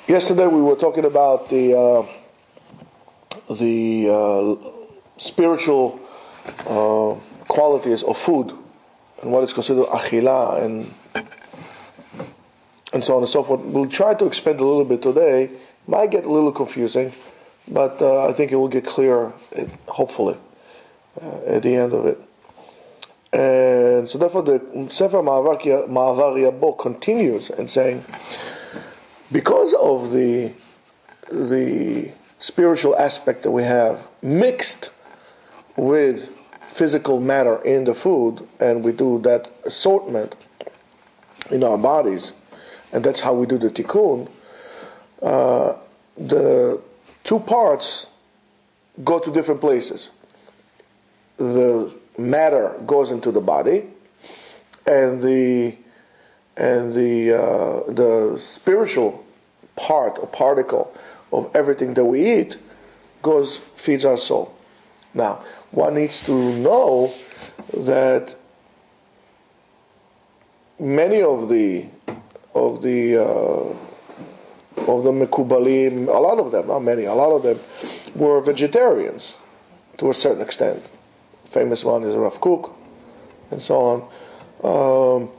Yesterday we were talking about the spiritual qualities of food and what is considered achila and so on and so forth. We'll try to expand a little bit today. Might get a little confusing, but I think it will get clearer, hopefully, at the end of it. And so therefore the Sefer Ma'avar Yabo continues and saying, because of the spiritual aspect that we have mixed with physical matter in the food, and we do that assortment in our bodies, and that's how we do the tikkun, the two parts go to different places. The matter goes into the body, and the spiritual part or particle of everything that we eat feeds our soul. Now, one needs to know that many of the Mekubalim, a lot of them, not many, a lot of them were vegetarians to a certain extent. The famous one is Rav Kook, and so on.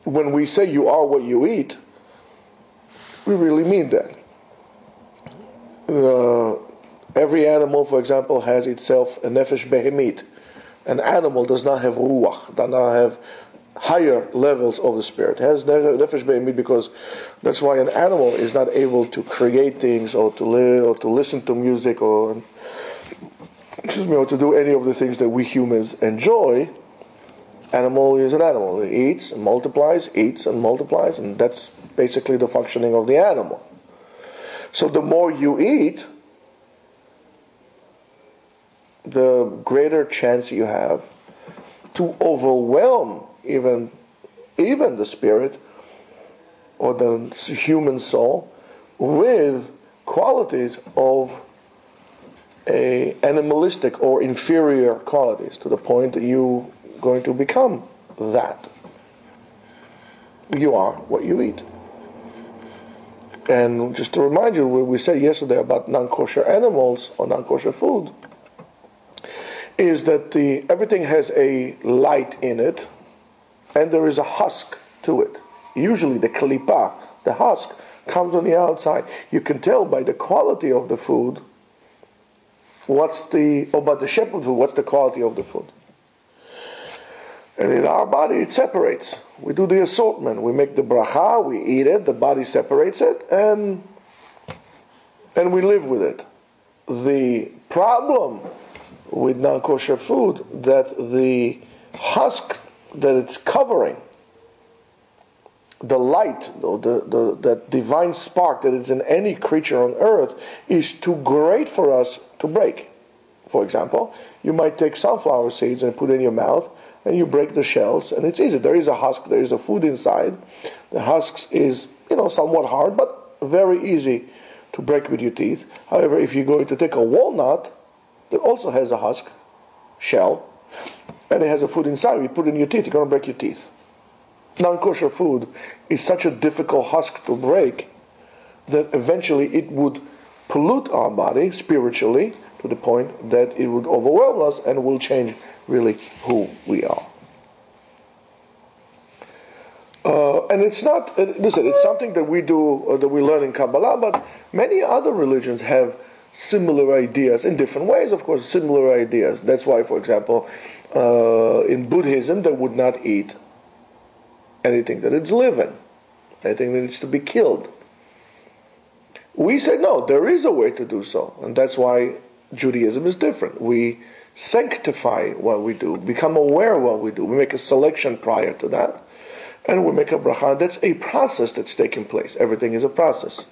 When we say you are what you eat, we really mean that. Every animal, for example, has itself a nefesh behemit. An animal does not have ruach, does not have higher levels of the spirit. It has nefesh behemit because that's why an animal is not able to create things or to live or to listen to music or to do any of the things that we humans enjoy. Animal is an animal. It eats and multiplies, and that's basically the functioning of the animal. So the more you eat, the greater chance you have to overwhelm even the spirit or the human soul with qualities of a animalistic or inferior qualities, to the point that you going to become that. You are what you eat. And just to remind you, what we said yesterday about non-kosher animals or non-kosher food is that everything has a light in it, and there is a husk to it. Usually the klipa, the husk, comes on the outside. You can tell by the quality of the food what's the quality of the food. And in our body, it separates. We do the assortment. We make the bracha, we eat it, the body separates it, and we live with it. The problem with non-kosher food, that the husk that it's covering, the light, that divine spark that is in any creature on earth, is too great for us to break. For example, you might take sunflower seeds and put it in your mouth, and you break the shells, and it's easy. There is a husk, there is a food inside. The husk is, somewhat hard, but very easy to break with your teeth. However, if you're going to take a walnut that also has a husk, shell, and it has a food inside, you put it in your teeth, you're going to break your teeth. Non-kosher food is such a difficult husk to break that eventually it would pollute our body spiritually to the point that it would overwhelm us and will change really who we are. And it's not, listen, it's something that we do, that we learn in Kabbalah, but many other religions have similar ideas, in different ways, of course, similar ideas. That's why, for example, in Buddhism, they would not eat anything that is living, anything that needs to be killed. We say, no, there is a way to do so, and that's why Judaism is different. We sanctify what we do, become aware of what we do. We make a selection prior to that, and we make a bracha. That's a process that's taking place. Everything is a process.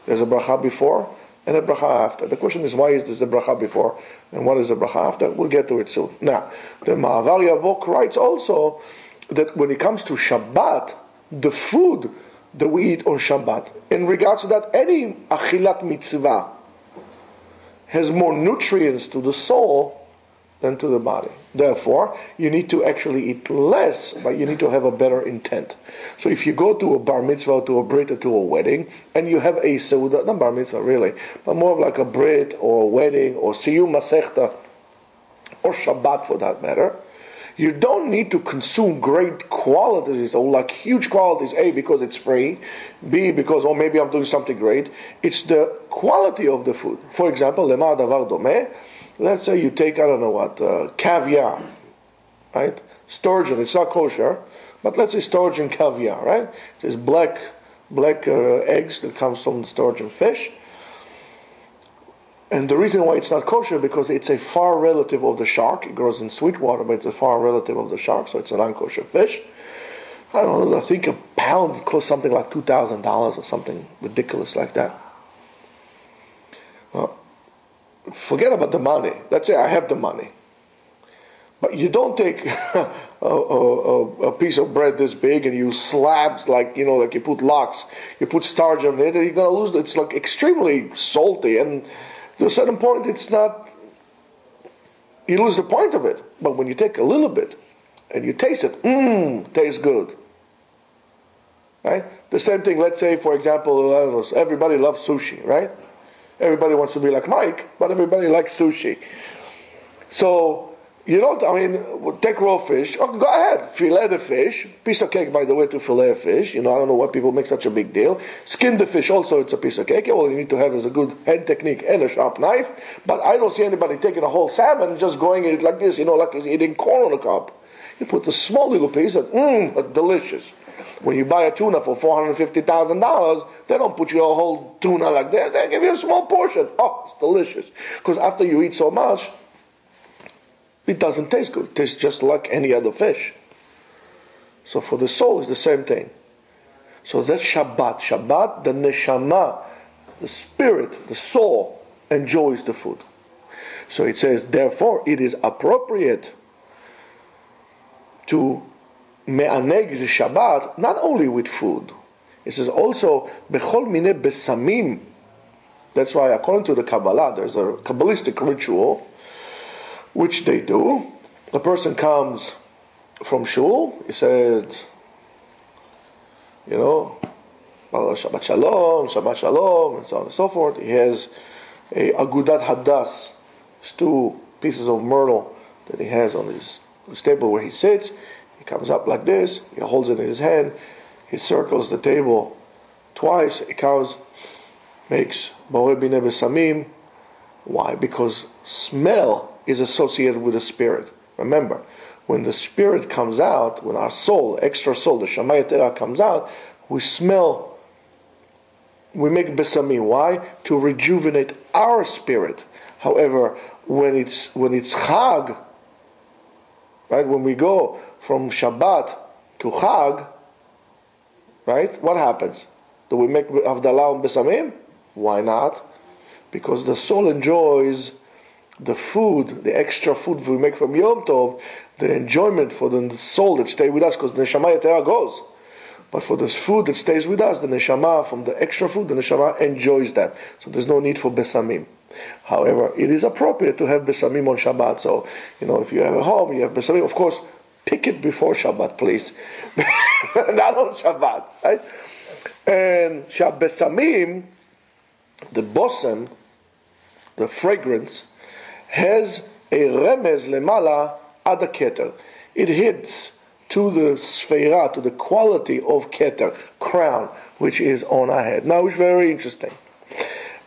There's a bracha before and a bracha after. The question is, why is this a bracha before and what is a bracha after? We'll get to it soon. Now, the Ma'avar Yavok writes also that when it comes to Shabbat, the food that we eat on Shabbat, in regards to that, any achilat mitzvah has more nutrients to the soul than to the body. Therefore, you need to actually eat less, but you need to have a better intent. So if you go to a bar mitzvah, to a brit, or to a wedding, and you have a seudah, not bar mitzvah really, but more of like a brit, or a wedding, or siyum masechta, or Shabbat for that matter, you don't need to consume great qualities, or like huge qualities, A, because it's free, B, because, oh, maybe I'm doing something great. It's the quality of the food. For example, lema davar domeh, let's say you take, I don't know what, caviar, right? Sturgeon, it's not kosher, but let's say sturgeon caviar, right? It's black eggs that comes from the sturgeon fish. And the reason why it's not kosher, because it's a far relative of the shark. It grows in sweet water, but it's a far relative of the shark, so it's an unkosher fish. I don't know, I think a pound costs something like $2,000 or something ridiculous like that. Well, forget about the money. Let's say I have the money. But you don't take a piece of bread this big and you slabs like you put lox, you put starch on it, and you're going to lose it. It's like extremely salty, and to a certain point, it's not, you lose the point of it. But when you take a little bit and you taste it, tastes good. Right? The same thing, let's say, for example, I don't know, everybody loves sushi, right? Everybody wants to be like Mike, but everybody likes sushi. So, take raw fish. Oh, go ahead, fillet the fish. Piece of cake, by the way, to fillet a fish. I don't know why people make such a big deal. Skin the fish, also, it's a piece of cake. All you need to have is a good hand technique and a sharp knife. But I don't see anybody taking a whole salmon and just going at it like this, like he's eating corn on a cob. You put a small little piece and, delicious. When you buy a tuna for $450,000, they don't put you a whole tuna like that. They give you a small portion. Oh, it's delicious. Because after you eat so much, it doesn't taste good. It tastes just like any other fish. So for the soul, it's the same thing. So that's Shabbat. Shabbat, the neshama, the spirit, the soul, enjoys the food. So it says, therefore, it is appropriate to me'aneg the Shabbat, not only with food. It says also, bechol mine besamim. That's why, according to the Kabbalah, there's a Kabbalistic ritual which they do. The person comes from shul, he said, Shabbat Shalom, and so on and so forth. He has a agudat hadas, it's 2 pieces of myrtle that he has on his table where he sits. He comes up like this, he holds it in his hand, he circles the table twice, he comes, makes Borei Bineh Besamim. Why? Because smell is associated with the spirit. Remember, when the spirit comes out, when our soul, extra soul, the Shamayat Terah comes out, we smell, we make besamim. Why? To rejuvenate our spirit. However, when it's Chag, right? When we go from Shabbat to Chag, right? What happens? Do we make Havdalah and besamim? Why not? Because the soul enjoys the food, the extra food we make from Yom Tov, the enjoyment for the soul that stays with us, because the Neshama Yetera goes. But for this food that stays with us, the Neshama, from the extra food, the Neshama enjoys that. So there's no need for Besamim. However, it is appropriate to have Besamim on Shabbat. So, if you have a home, you have Besamim, of course, pick it before Shabbat, please. Not on Shabbat, right? And Besamim, the bosem, the fragrance, has a remez lemala ad keter. It hits to the sfeira, to the quality of keter, crown, which is on our head. Now it's very interesting.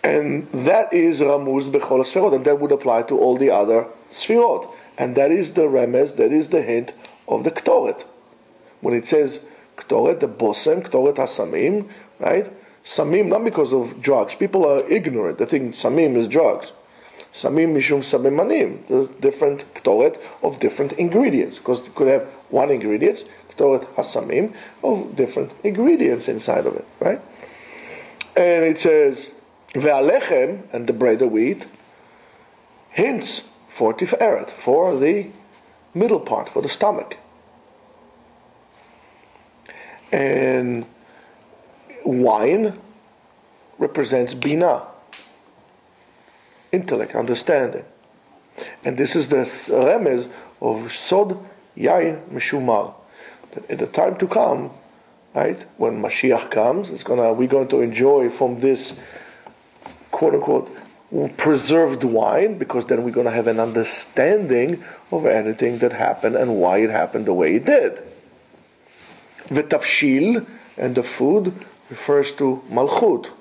And that is ramuz bechol sferot, and that would apply to all the other sferot. And that is the remez, that is the hint of the ktoret. When it says ktoret, the bosem, ktoret hasamim, right? Samim, not because of drugs. People are ignorant. They think samim is drugs. Samim mishum samimanim. There's different ktoret of different ingredients. Because you could have one ingredient, ktoret hasamim, of different ingredients inside of it, right? And it says, ve'alechem, and the bread that we eat, hints for tiferet, for the middle part, for the stomach. And wine represents bina, intellect, understanding. And this is the remez of Sod Yain Meshumar. That at the time to come, right, when Mashiach comes, we're going to enjoy from this quote unquote preserved wine, because then we're going to have an understanding of anything that happened and why it happened the way it did. V'tafshil, and the food refers to malchut,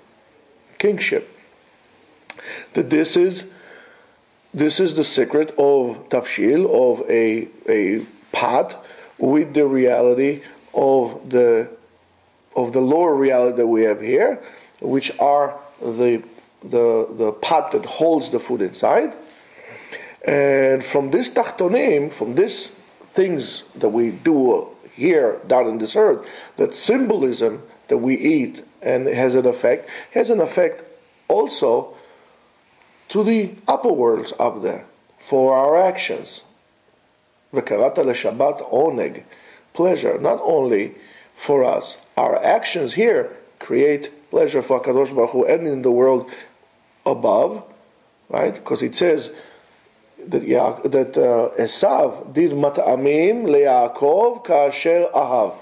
kingship. That this is the secret of tafshil, of a pot with the reality of the lower reality that we have here, which are the pot that holds the food inside. And from this tachtonim, from these things that we do here down in this earth, that symbolism that we eat and has an effect also to the upper worlds up there for our actions. V'karata leShabbat oneg, pleasure, not only for us. Our actions here create pleasure for HaKadosh Baruch Hu and in the world above, right? Because it says that Esav did mat'amim leYaakov ka'asher ahav.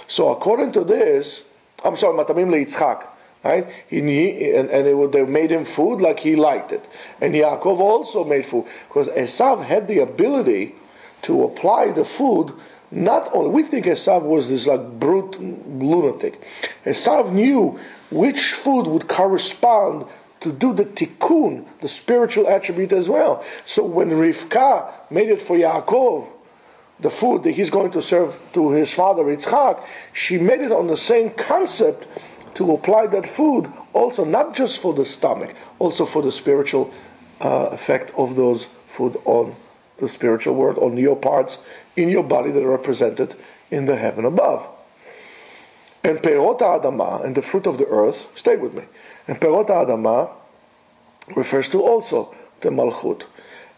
So according to this, mat'amim leYitzchak, right? They made him food like he liked it. And Yaakov also made food. Because Esav had the ability to apply the food. Not only, we think Esav was this like brute lunatic. Esav knew which food would correspond to do the tikkun, the spiritual attribute as well. So when Rivka made it for Yaakov, the food that he's going to serve to his father Yitzchak, she made it on the same concept to apply that food also, not just for the stomach, also for the spiritual effect of those food on the spiritual world, on your parts in your body that are represented in the heaven above. And perot ha'adama, and the fruit of the earth, stay with me. And perot ha'adama refers to also the malchut.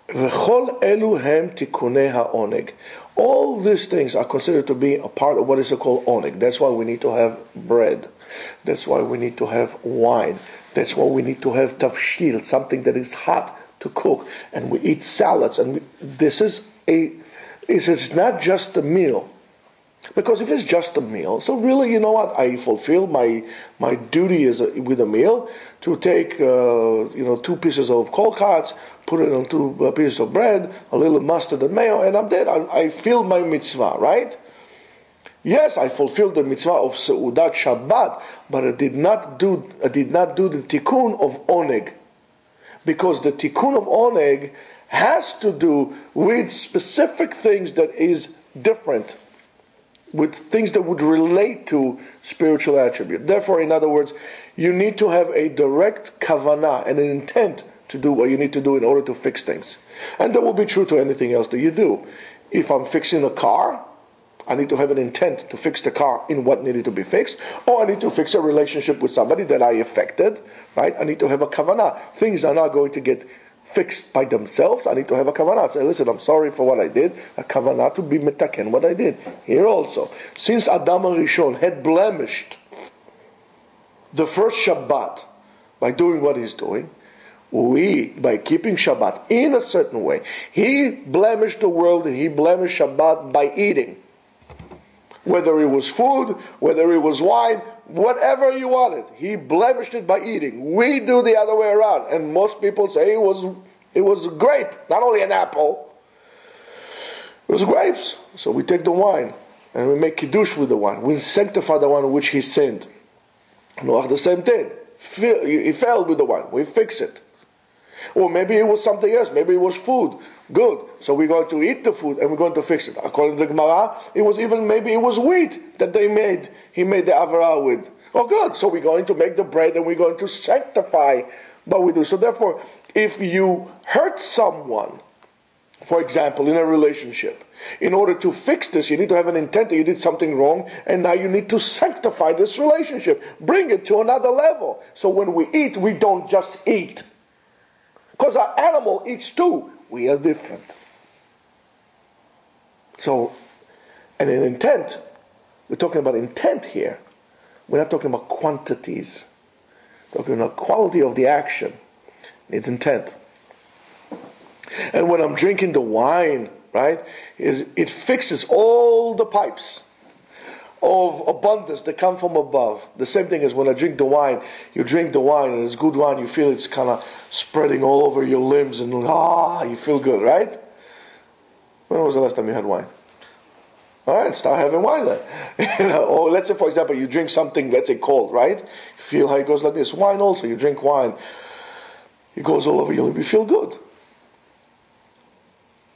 V'chol elu hem tikunei ha'oneg. All these things are considered to be a part of what is called oneg. That's why we need to have bread. That's why we need to have wine. That's why we need to have tafshil, something that is hot to cook. And we eat salads. And it's not just a meal. Because if it's just a meal, so really, you know what? I fulfill my duty with a meal to take 2 pieces of kolkats, put it on 2 pieces of bread, a little mustard and mayo, and I'm dead. I filled my mitzvah, right? Yes, I fulfilled the mitzvah of Seudat Shabbat, but I did not do the tikkun of oneg, because the tikkun of oneg has to do with specific things that is different, with things that would relate to spiritual attribute. Therefore, in other words, you need to have a direct kavanah and an intent to do what you need to do in order to fix things. And that will be true to anything else that you do. If I'm fixing a car, I need to have an intent to fix the car in what needed to be fixed, or I need to fix a relationship with somebody that I affected, right? I need to have a kavanah. Things are not going to get fixed by themselves. I need to have a kavanah. Say, listen, I'm sorry for what I did. A kavanah to be metaken what I did. Here also, since Adam HaRishon had blemished the first Shabbat by doing what he's doing, we, by keeping Shabbat in a certain way, he blemished the world and he blemished Shabbat by eating. Whether it was food, whether it was wine, whatever you wanted, he blemished it by eating. We do the other way around, and most people say it was a grape, not only an apple. It was grapes. So we take the wine and we make kiddush with the wine. We sanctify the wine in which he sinned. Noach the same thing. He fell with the wine. We fix it. Or maybe it was something else. Maybe it was food. Good. So we're going to eat the food and we're going to fix it. According to the Gemara, maybe it was wheat that he made the avera with. Oh, good. So we're going to make the bread and we're going to sanctify what we do. So therefore, if you hurt someone, for example, in a relationship, in order to fix this, you need to have an intent that you did something wrong, and now you need to sanctify this relationship. Bring it to another level. So when we eat, we don't just eat. Because our animal eats too. We are different. So, and in intent, we're talking about intent here. We're not talking about quantities. We're talking about quality of the action. It's intent. And when I'm drinking the wine, right, it fixes all the pipes of abundance that come from above. The same thing as when I drink the wine. You drink the wine and it's good wine, you feel it's kind of spreading all over your limbs and you feel good, right? When was the last time you had wine? All right, start having wine then. Or let's say, for example, you drink something, let's say cold, right? You feel how it goes like this. Wine also, you drink wine, it goes all over you, you feel good.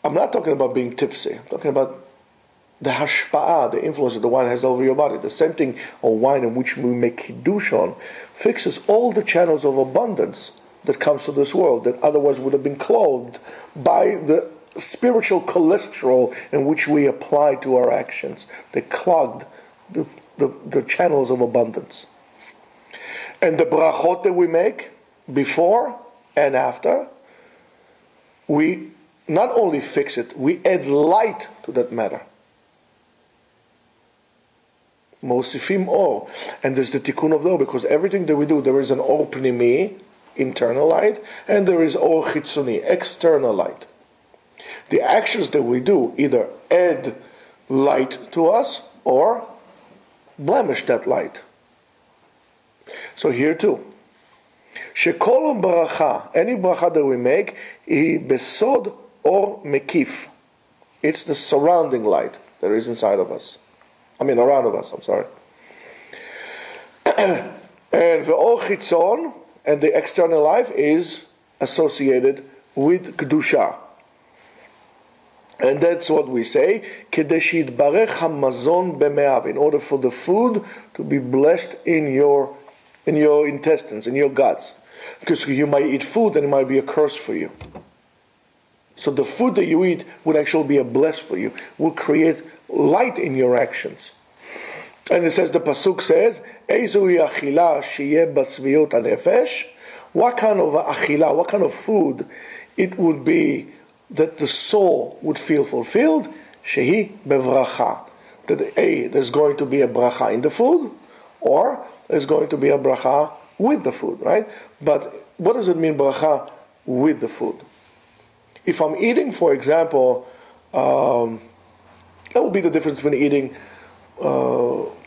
I'm not talking about being tipsy. I'm talking about the hashpa'ah, the influence that the wine has over your body. The same thing of wine in which we make kiddush on fixes all the channels of abundance that comes to this world that otherwise would have been clogged by the spiritual cholesterol in which we apply to our actions. They clogged the channels of abundance. And the brachot that we make before and after, we not only fix it, we add light to that matter. Mosifim or, and there's the tikkun of the or, because everything that we do, there is an or pnimi, internal light, and there is or chitzoni, external light. The actions that we do either add light to us or blemish that light. So here too, shekol bracha, any bracha that we make, is besod or mekif. It's the surrounding light that is inside of us. Around of us, I'm sorry. And the or chitzon, and the external life is associated with kedusha. And that's what we say, kedei sheyitbarech hamazon b'me'av, in order for the food to be blessed in your intestines, in your guts. Because you might eat food and it might be a curse for you. So the food that you eat would actually be a bless for you, will create light in your actions. And it says, the pasuk says, Eizui achila sheyeh basviut hanefesh. What kind of achila, what kind of food it would be that the soul would feel fulfilled? Shehi bevracha. That there's going to be a bracha in the food, or there's going to be a bracha with the food, right? But what does it mean, bracha with the food? If I'm eating, for example, that will be the difference between eating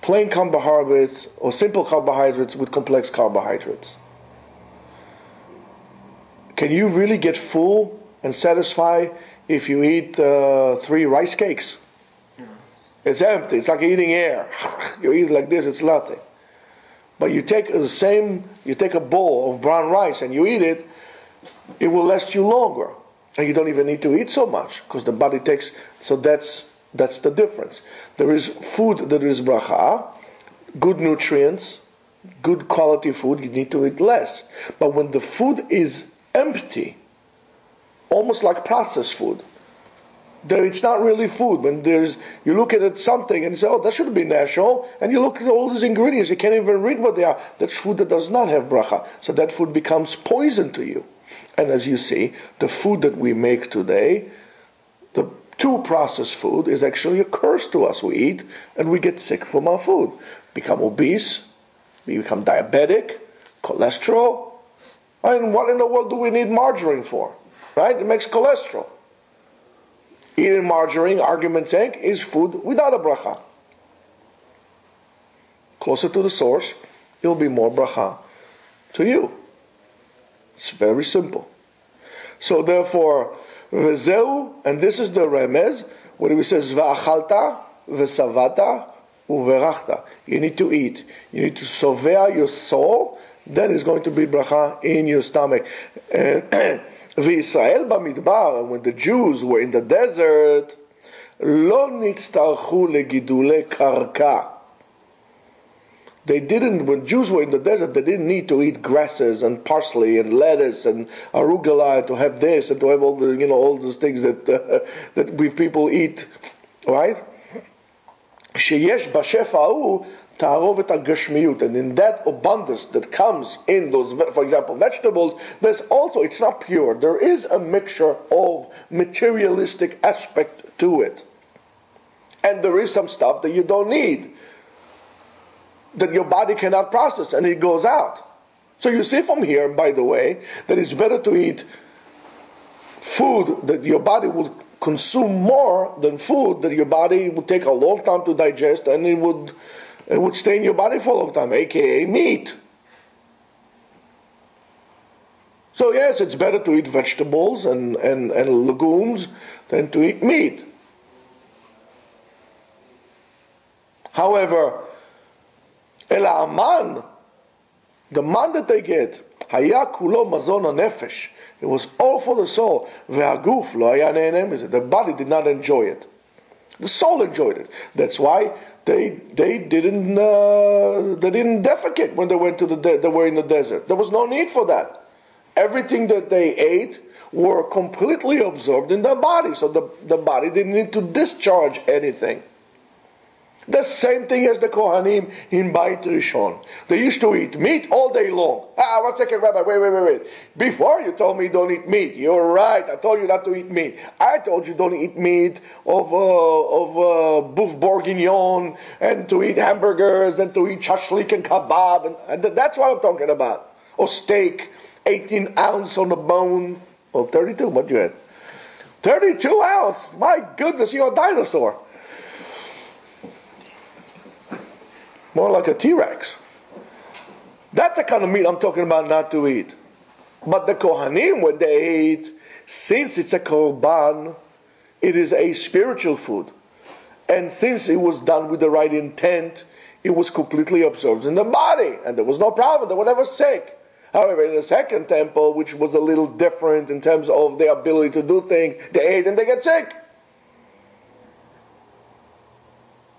plain carbohydrates or simple carbohydrates with complex carbohydrates. Can you really get full and satisfied if you eat 3 rice cakes? It's empty. It's like eating air. You eat like this, it's nothing. But you take a bowl of brown rice and you eat it, it will last you longer. And you don't even need to eat so much because the body takes. So that's the difference. There is food that is bracha, good nutrients, good quality food. You need to eat less. But when the food is empty, almost like processed food, that it's not really food. When you look at something and you say, "Oh, that should be natural," and you look at all these ingredients, you can't even read what they are. That's food that does not have bracha. So that food becomes poison to you. And as you see, the food that we make today, the too processed food, is actually a curse to us. We eat and we get sick from our food. Become obese, we become diabetic, cholesterol. And what in the world do we need margarine for? Right? It makes cholesterol. Eating margarine, argument's sake, is food without a bracha. Closer to the source, it will be more bracha to you. It's very simple. So therefore, v'zeu, and this is the remez, where it says v'achalta, v'savata, u'verachta. You need to eat. You need to sovea your soul. Then it's going to be bracha in your stomach. And v'Yisrael b'midbar, and when the Jews were in the desert, lo nitztarchu legidule karka. They didn't, when Jews were in the desert, they didn't need to eat grasses and parsley and lettuce and arugula and to have this and to have all the, all those things that we people eat, right? Sheyesh b'shefa'u ta'arovet ha'gashmiyut, and in that abundance that comes in those, for example, vegetables, there's also, it's not pure. There is a mixture of materialistic aspect to it, and there is some stuff that you don't need, that your body cannot process, and it goes out. So you see from here, by the way, that it's better to eat food that your body would consume more than food that your body would take a long time to digest, and it would stay in your body for a long time, aka meat. So yes, it's better to eat vegetables and legumes than to eat meat. However, el aman, the man that they get, haya kulo mazon nefesh, it was all for the soul. Ve'aguf lo haya ne'enem mizeh. The body did not enjoy it. The soul enjoyed it. That's why they didn't defecate when they went to they were in the desert. There was no need for that. Everything that they ate were completely absorbed in their body, so the body didn't need to discharge anything. The same thing as the Kohanim in Beit Rishon. They used to eat meat all day long. 1 second, Rabbi, wait. Before you told me don't eat meat. You're right, I told you not to eat meat. I told you don't eat meat of boeuf bourguignon, and to eat hamburgers, and to eat shashlik and kebab. And that's what I'm talking about. Or steak, 18 ounce on the bone. Well, 32, what you had? 32 ounce. My goodness, you're a dinosaur. More like a T-Rex. That's the kind of meat I'm talking about not to eat. But the Kohanim, when they ate, since it's a korban, it is a spiritual food. And since it was done with the right intent, it was completely absorbed in the body. And there was no problem. They were never sick. However, in the second temple, which was a little different in terms of their ability to do things, they ate and they get sick.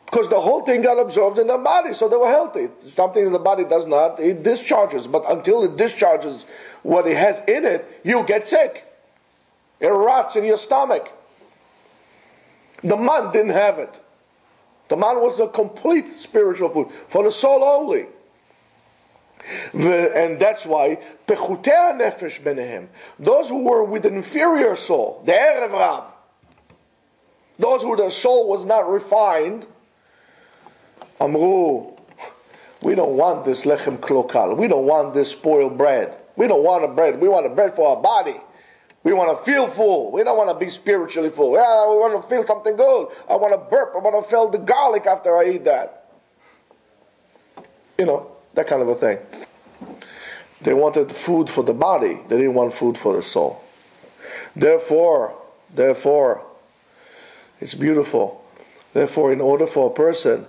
Because the whole thing got absorbed in the body, so they were healthy. Something that the body does not, it discharges. But until it discharges what it has in it, you get sick. It rots in your stomach. The man didn't have it. The man was a complete spiritual food, for the soul only. And that's why, pechutei nefesh benehem, those who were with an inferior soul, the erev rav, those who their soul was not refined, Amru, we don't want this lechem klokal. We don't want this spoiled bread. We don't want a bread. We want a bread for our body. We want to feel full. We don't want to be spiritually full. Yeah, we want to feel something good. I want to burp. I want to feel the garlic after I eat that. You know, that kind of a thing. They wanted food for the body. They didn't want food for the soul. Therefore, it's beautiful. Therefore, in order for a person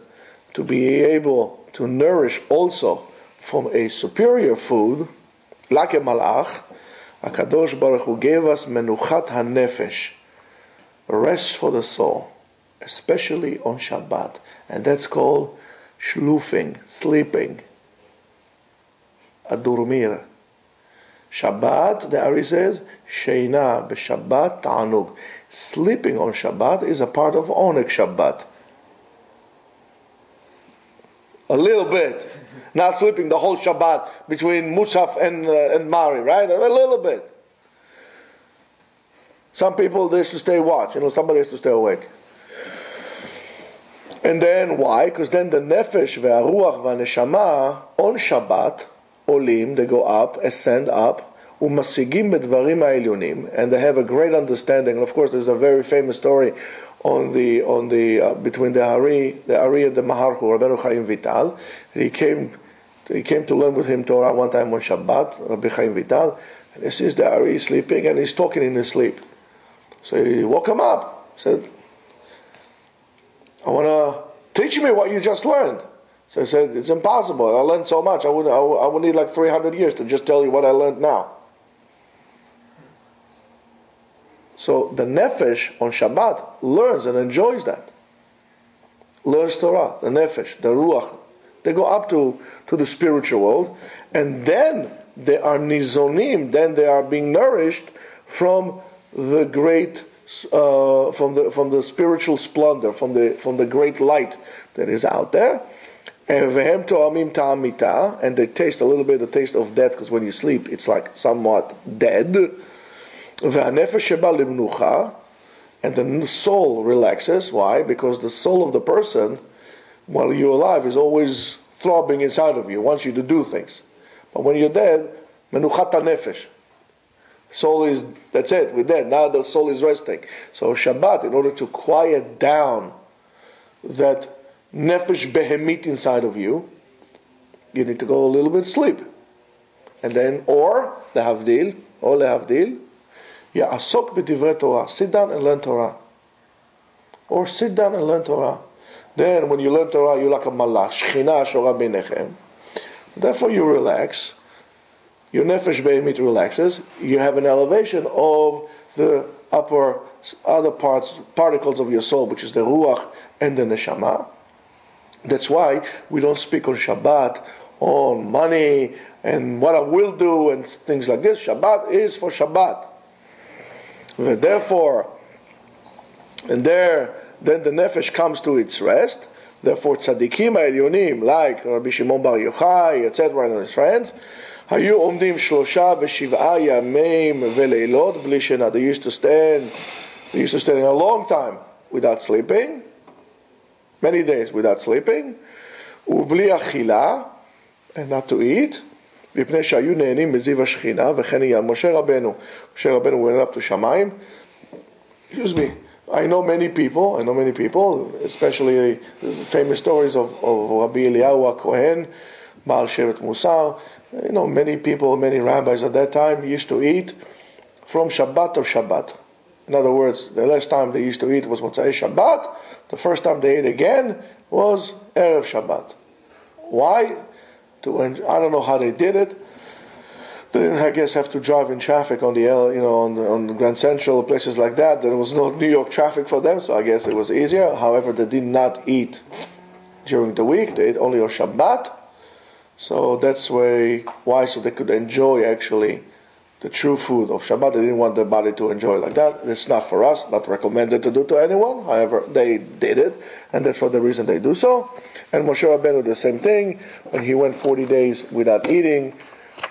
to be able to nourish also from a superior food, like a malach, HaKadosh Baruch Hu gave us menuchat hanefesh, rest for the soul, especially on Shabbat. And that's called shlufing, sleeping, adurmir. Shabbat, the Ari says, sheina b'Shabbat ta'anug. Sleeping on Shabbat is a part of ONEG Shabbat. A little bit. Not sleeping the whole Shabbat between Musaf and Mari, right? A little bit. Some people, they should stay watch. Somebody has to stay awake. And then, why? Because then the Nefesh, Ve'aruach, Ve'aneshama, on Shabbat, Olim, they go up, ascend up, Umasigim bedvarim ha'elyonim, and they have a great understanding. And of course, there's a very famous story on the between the Ari and the Maharchu, Rabbeinu Chaim Vital. He came to learn with him Torah one time on Shabbat, Rabbi Chaim Vital, and he sees the Ari sleeping, and he's talking in his sleep. So he woke him up. He said, "I want to teach me what you just learned." So he said, "It's impossible. I learned so much. I would need like 300 years to just tell you what I learned now." So the nefesh on Shabbat learns and enjoys that. Learns Torah, the nefesh, the ruach. They go up to the spiritual world, and then they are nizonim. Then they are being nourished from the great, from the spiritual splendor, from the great light that is out there. And vehem to'amim ta'amita, and they taste a little bit the taste of death, because when you sleep, it's like somewhat dead. Ve'anefesh sheba limnucha, and the soul relaxes. Why? Because the soul of the person, while you're alive, is always throbbing inside of you, wants you to do things. But when you're dead, menuchat nefesh, That's it, we're dead. Now the soul is resting. So Shabbat, in order to quiet down that nefesh behemit inside of you, you need to go a little bit sleep. And then, or lehavdil, ya'asok b'divrei Torah, sit down and learn Torah. Or sit down and learn Torah. Then when you learn Torah, you're like a malach, shechina shora beinechem. Therefore you relax. Your nefesh behemit relaxes. You have an elevation of the other particles of your soul, which is the ruach and the neshama. That's why we don't speak on Shabbat, on money, and what I will do, and things like this. Shabbat is for Shabbat. Therefore, then the nefesh comes to its rest. Therefore, tzaddikim ha'elyonim, like Rabbi Shimon Bar Yochai, etc., and his friends, היו עומדים 37 ימים ולילות בלי שינה. They used to stand a long time without sleeping, many days without sleeping, ובלי אכילה, and not to eat, מפני שהיו נהנים מזיו השכינה, וכן יהיה משה רבנו went up to Shamayim. Excuse me, I know many people, especially the famous stories of Rabbi Eliyahu HaKohen, Baal Shevet Musar. Many people, many rabbis at that time used to eat from Shabbat to Shabbat. In other words, the last time they used to eat was Motzei Shabbat. The first time they ate again was Erev Shabbat. Why? I don't know how they did it. They didn't, I guess, have to drive in traffic on the Grand Central, places like that. There was no New York traffic for them, so I guess it was easier. However, they did not eat during the week. They ate only on Shabbat. So that's why, so they could enjoy actually the true food of Shabbat. They didn't want their body to enjoy like that. It's not for us, not recommended to do to anyone. However, they did it, and that's for the reason they do so. And Moshe Rabbeinu the same thing, when he went 40 days without eating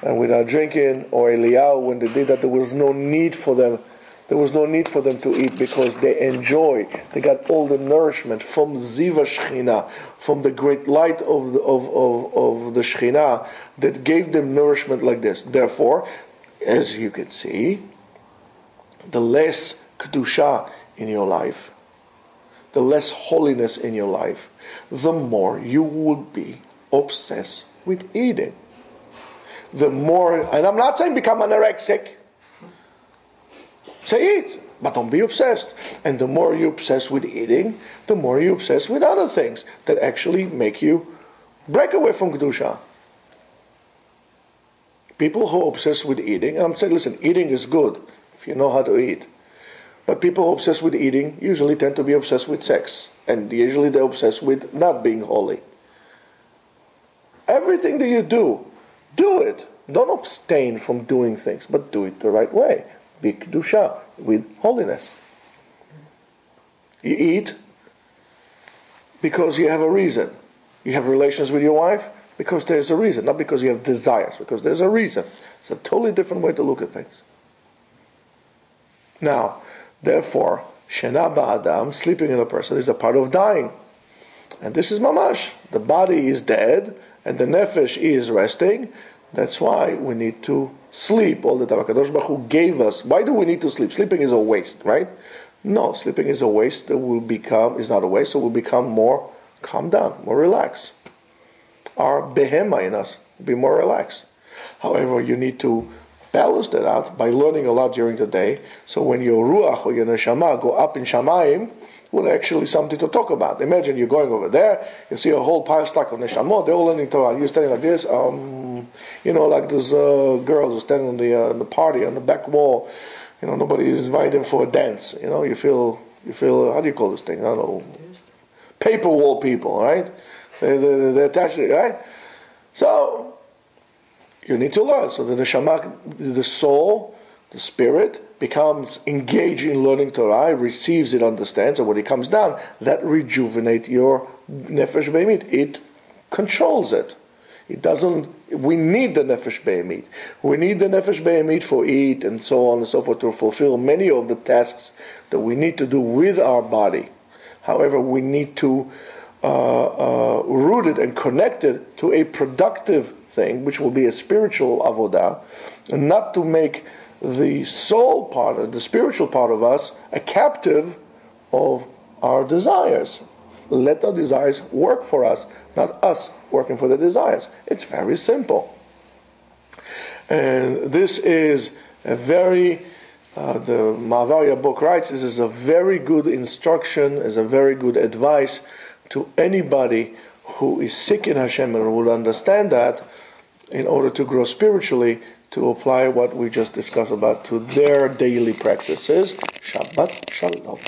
and without drinking, or Eliyahu, when they did that, there was no need for them to eat, because they got all the nourishment from Ziva Shechina, from the great light of the Shechina that gave them nourishment like this. Therefore, as you can see, the less Kedusha in your life, the less holiness in your life, the more you would be obsessed with eating. The more, and I'm not saying become anorexic, say eat, but don't be obsessed. And the more you obsess with eating, the more you obsess with other things that actually make you break away from Kedusha. People who obsess with eating, and I'm saying, listen, eating is good if you know how to eat. But people who obsess with eating usually tend to be obsessed with sex. And usually they're obsessed with not being holy. Everything that you do it. Don't abstain from doing things, but do it the right way. Be Kedusha, with holiness. You eat because you have a reason. You have relations with your wife because there's a reason, not because you have desires, because there's a reason. It's a totally different way to look at things. Now, therefore, Shena Ba'adam, sleeping in a person, is a part of dying. And this is mamash. The body is dead, and the nefesh is resting. That's why we need to sleep all the time. HaKadosh Baruch Hu gave us. Why do we need to sleep? Sleeping is a waste, right? No, sleeping is a waste that is not a waste, so we'll become more calm down, more relaxed. Our behema in us will be more relaxed. However, you need to balance that out by learning a lot during the day, so when your ruach or your neshama go up in Shamayim, well, actually something to talk about. Imagine you're going over there, you see a whole pile stack of neshamot, they're all learning Torah. You're standing like this, like those girls who are standing on the party on the back wall. Nobody is inviting them for a dance. You feel. How do you call this thing? I don't know. Paper wall people, right? They're attached to it, right? So you need to learn. So the neshama, the soul, the spirit, becomes engaged in learning Torah, receives it, understands, and when it comes down, that rejuvenates your nefesh behemit. It controls it. It doesn't. We need the nefesh behemit. We need the nefesh behemit for eat and so on and so forth to fulfill many of the tasks that we need to do with our body. However, we need to root it and connect it to a productive thing, which will be a spiritual avodah, and not to make the soul part, the spiritual part of us, a captive of our desires. Let our desires work for us, not us working for the desires. It's very simple. And this is a very, the Ma'avaria book writes, this is a very good instruction, is a very good advice to anybody who is seeking Hashem and will understand that in order to grow spiritually, to apply what we just discussed about to their daily practices. Shabbat Shalom.